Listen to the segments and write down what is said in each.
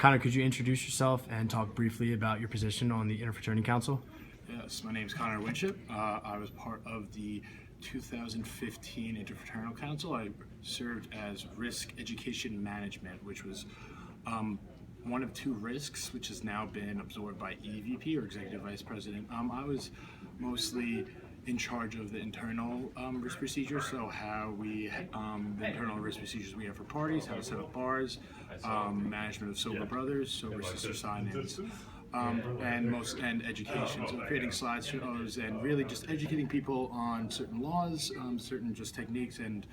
Connor, could you introduce yourself and talk briefly about your position on the Interfraternity Council? Yes, my name is Connor Winship. I was part of the 2015 Interfraternal Council. I served as Risk Education Management, which was one of two risks, which has now been absorbed by EVP, or Executive Vice President. I was mostly in charge of the internal risk procedures, so how we, the internal risk procedures we have for parties, how to set up bars, management of sober brothers, sober sister sign-ins, and education. So creating slideshows and really just educating people on certain laws, certain just techniques and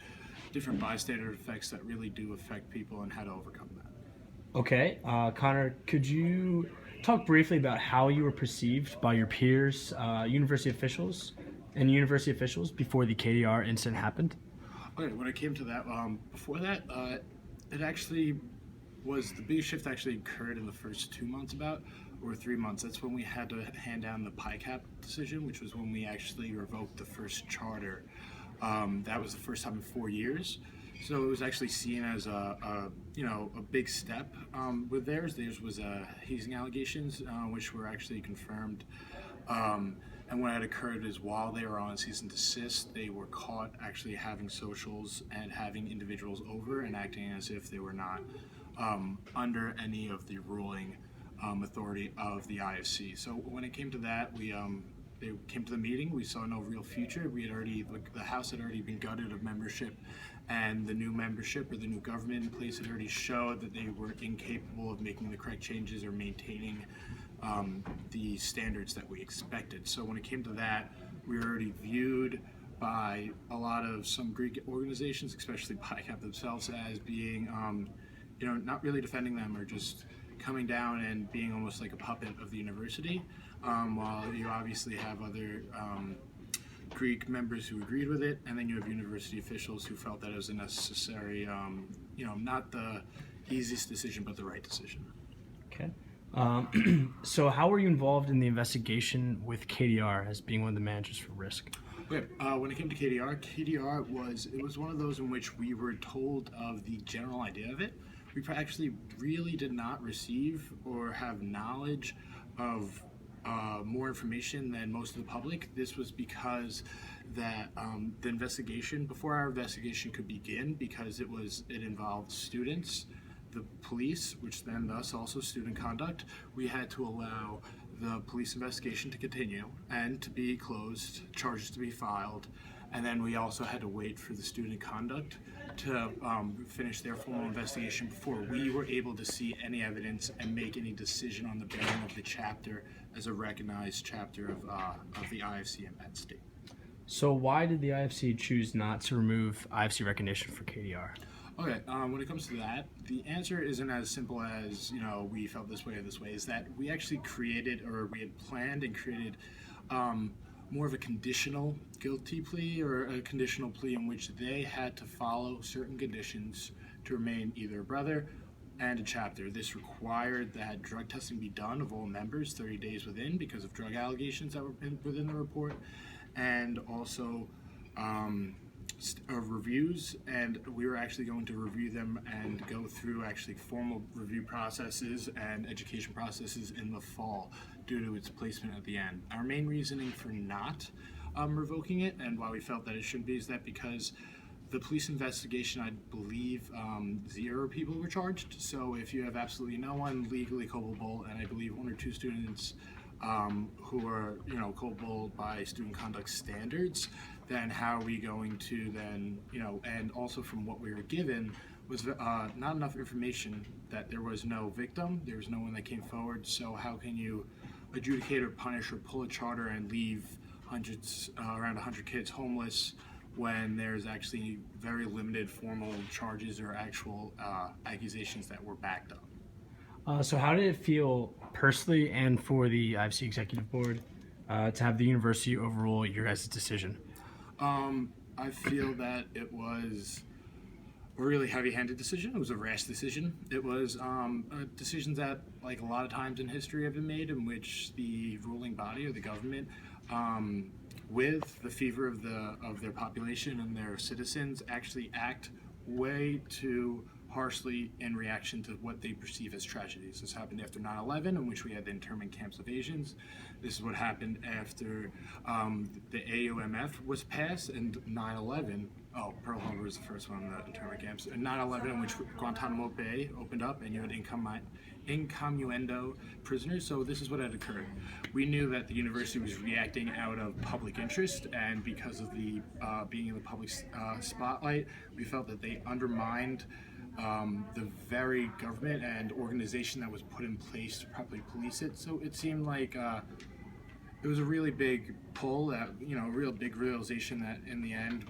different bystander effects that really do affect people and how to overcome that. Okay, Connor, could you talk briefly about how you were perceived by your peers, university officials before the KDR incident happened? Okay, when it came to that, before that, it actually was the biggest shift actually occurred in the first 2 months or 3 months. That's when we had to hand down the PICAP decision, which was when we actually revoked the first charter. That was the first time in 4 years. So it was actually seen as a big step with theirs. Theirs was hazing allegations, which were actually confirmed. And what had occurred is while they were on cease and desist, they were caught actually having socials and having individuals over and acting as if they were not under any of the ruling authority of the IFC. So when it came to that, they came to the meeting. We saw no real future. The House had already been gutted of membership, and the new membership or the new government in place had already showed that they were incapable of making the correct changes or maintaining the standards that we expected. So when it came to that, we were already viewed by a lot of some Greek organizations, especially PICAP themselves, as being, not really defending them or just coming down and being almost like a puppet of the university, while you obviously have other Greek members who agreed with it, and then you have university officials who felt that it was a necessary, not the easiest decision, but the right decision. Okay. So how were you involved in the investigation with KDR as being one of the managers for risk? Okay. When it came to KDR was one of those in which we were told of the general idea of it. We actually really did not receive or have knowledge of more information than most of the public. This was because that the investigation, before our investigation could begin, because it involved students, the police, which then thus also student conduct, we had to allow the police investigation to continue and to be closed, charges to be filed, and then we also had to wait for the student conduct to finish their formal investigation before we were able to see any evidence and make any decision on the banning of the chapter as a recognized chapter of the IFC in Penn State. So why did the IFC choose not to remove IFC recognition for KDR? Okay, when it comes to that, the answer isn't as simple as, we felt this way or this way, is that we actually created, or we had planned and created more of a conditional guilty plea or a conditional plea in which they had to follow certain conditions to remain either a brother and a chapter. This required that drug testing be done of all members 30 days within because of drug allegations that were within the report, and also reviews, and we were actually going to review them and go through actually formal review processes and education processes in the fall due to its placement at the end. Our main reasoning for not revoking it, and why we felt that it shouldn't be, is that because the police investigation, I believe 0 people were charged. So if you have absolutely no one legally culpable, and I believe 1 or 2 students who are culpable by student conduct standards, then how are we going to then, and also from what we were given was not enough information that there was no victim, there was no one that came forward. So how can you adjudicate or punish or pull a charter and leave around 100 kids homeless when there's actually very limited formal charges or actual accusations that were backed up? So how did it feel personally and for the IFC Executive Board to have the university overrule your guys' decision? I feel that it was a really heavy-handed decision. It was a rash decision. It was decisions that, like a lot of times in history, have been made in which the ruling body or the government, with the fever of their population and their citizens, actually act way too harshly in reaction to what they perceive as tragedies. This happened after 9/11, in which we had the internment camps of Asians. This is what happened after the AUMF was passed, and 9/11. Oh, Pearl Harbor was the first one, the internment camps. And 9/11, in which Guantanamo Bay opened up, and you had incommendo prisoners. So this is what had occurred. We knew that the university was reacting out of public interest, and because of the being in the public spotlight, we felt that they undermined the very government and organization that was put in place to properly police it. So it seemed like it was a really big pull, that a real big realization that in the end,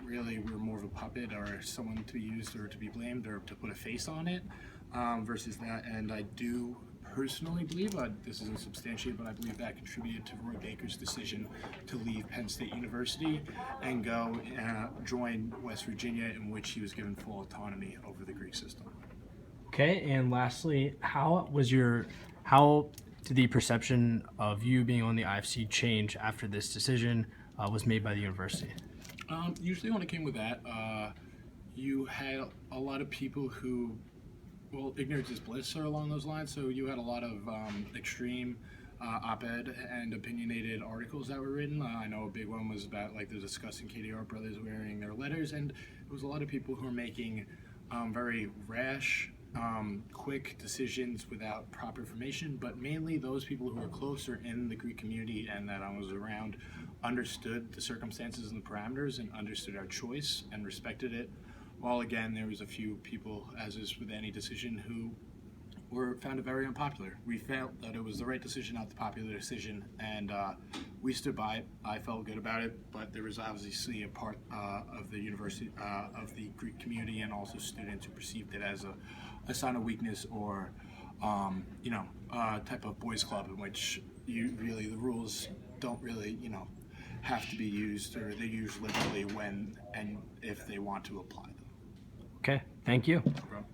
really we're more of a puppet or someone to be used or to be blamed or to put a face on it, versus that. And I do personally believe, this isn't substantiated, but I believe that contributed to Roy Baker's decision to leave Penn State University and go join West Virginia, in which he was given full autonomy over the Greek system. Okay, and lastly, how did the perception of you being on the IFC change after this decision was made by the university? Usually when it came with that, you had a lot of people who, well, ignorance is bliss or along those lines, so you had a lot of extreme op-ed and opinionated articles that were written. I know a big one was about like the discussing KDR brothers wearing their letters, and it was a lot of people who were making very rash, quick decisions without proper information, but mainly those people who were closer in the Greek community and that I was around understood the circumstances and the parameters and understood our choice and respected it. While again, there was a few people, as is with any decision, who found it very unpopular. We felt that it was the right decision, not the popular decision, and we stood by it. I felt good about it, but there was obviously a part of the university, of the Greek community, and also students who perceived it as a sign of weakness or, type of boys' club in which the rules don't really, have to be used, or they're used liberally when and if they want to apply them. Okay, thank you. No problem.